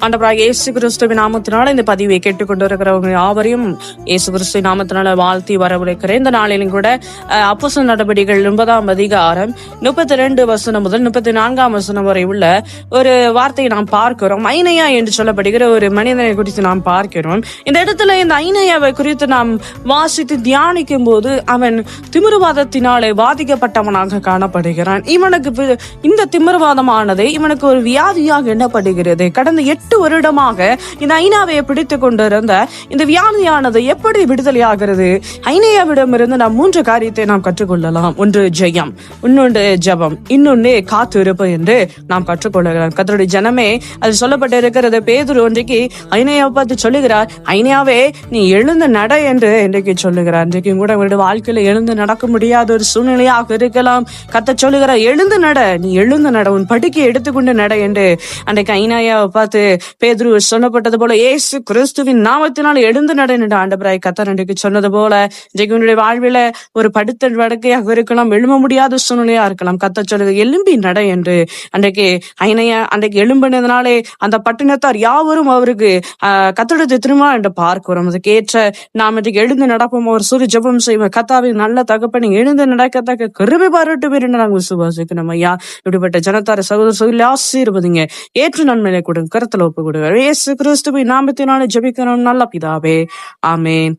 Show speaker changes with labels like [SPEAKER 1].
[SPEAKER 1] ஆண்டவராகிய இயேசு கிறிஸ்துவின் நாமத்தினால இந்த பதிவை கேட்டுக்கொண்டு இருக்கிறவங்க யாவரையும் இயேசு கிறிஸ்துவின் நாமத்தினால வாழ்த்தி வரவழைக்கிறேன். இந்த நாளிலும் கூட அப்போஸ்தலர் நடபடிகள் 9ஆம் அதிகாரம் 32 வசனம் முதல் 34ஆம் வசனம் வரை உள்ள ஒரு வார்த்தையை நாம் பார்க்கிறோம். ஐனையா என்று சொல்லப்படுகிற ஒரு மனிதனை குறித்து நாம் பார்க்கிறோம். இந்த இடத்துல இந்த ஐனையாவை குறித்து நாம் வாசித்து தியானிக்கும் போது அவன் திமிருவாதத்தினாலே பாதிக்கப்பட்டவனாக காணப்படுகிறான். இவனுக்கு இந்த திமிருவாதமானது இவனுக்கு ஒரு வியாதியாக எண்ணப்படுகிறது. கடந்த 8 வருடமாக இந்த ஐனாவை பிடித்துக் கொண்டிருந்த இந்த வியாதியானது எப்படி விடுதலையாகிறது? ஐனையாவிடமிருந்து நாம் 3 காரியத்தை நாம் கற்றுக்கொள்ளலாம். ஒன்று ஜெயம், இன்னொன்று ஜபம், இன்னொன்று காத்திருப்பு என்று நாம் கற்றுக்கொள்ளலாம். கர்த்தருடைய ஜனமே, அது சொல்லப்பட்டிருக்கிறது. பேதுரு ஒன்றைக்கு ஐனையாவை பார்த்து சொல்லுகிறார், ஐனையாவே நீ எழுந்து நட என்று இன்றைக்கு சொல்லுகிறார். இன்றைக்கு கூட உங்களுடைய வாழ்க்கையில எழுந்து நடக்க முடியாத ஒரு சூழ்நிலையாக இருக்கலாம். கர்த்தர் சொல்லுகிறார், எழுந்து நட, நீ எழுந்து நட, உன் படுக்கையை எடுத்துக்கொண்டு நட என்று அன்றைக்கு ஐனையாவை பார்த்து பேதுரு சொல்லப்பட்டது போல இயேசு கிறிஸ்துவின் நாமத்தினால் எழுந்து நட என்று ஆண்டவராய் கர்த்தர் அன்றைக்கு சொன்னது போல இன்றைக்கு உன்னுடைய வாழ்வில ஒரு படுத்த வடக்கையாக இருக்கலாம், எழும்ப முடியாத சூழ்நிலையா இருக்கலாம். கர்த்தர் சொல்லுது, எழும்பி நட என்று. அன்றைக்கு ஐனையா அன்றைக்கு எழும்பினதுனாலே அந்த பட்டினத்தார் யாவரும் அவருக்கு கர்த்தருடைய திரும்ப என்று பார்க்கிறோம். அதுக்கு ஏற்ற நாம் இன்றைக்கு எழுந்து நடப்போம், ஒரு சிறு ஜெபம் செய்வோம். கர்த்தாவின் நல்ல தகப்பனை எழுந்து நடக்கத்தக்க கிருபை பாராட்டும் என்று நாங்கள் விசுவாசிக்கிறோம். ஐயா, இப்படிப்பட்ட ஜனத்தார சகோதர சகோதரி ஆசீர்வதிங்க, ஏற்று நன்மையை கொடுங்க, கருத்துல ஒப்பு கொடுங்க. இயேசு கிறிஸ்துவின் நாமத்தினாலே ஜெபிக்கிறோம் நல்ல பிதாவே, ஆமென்.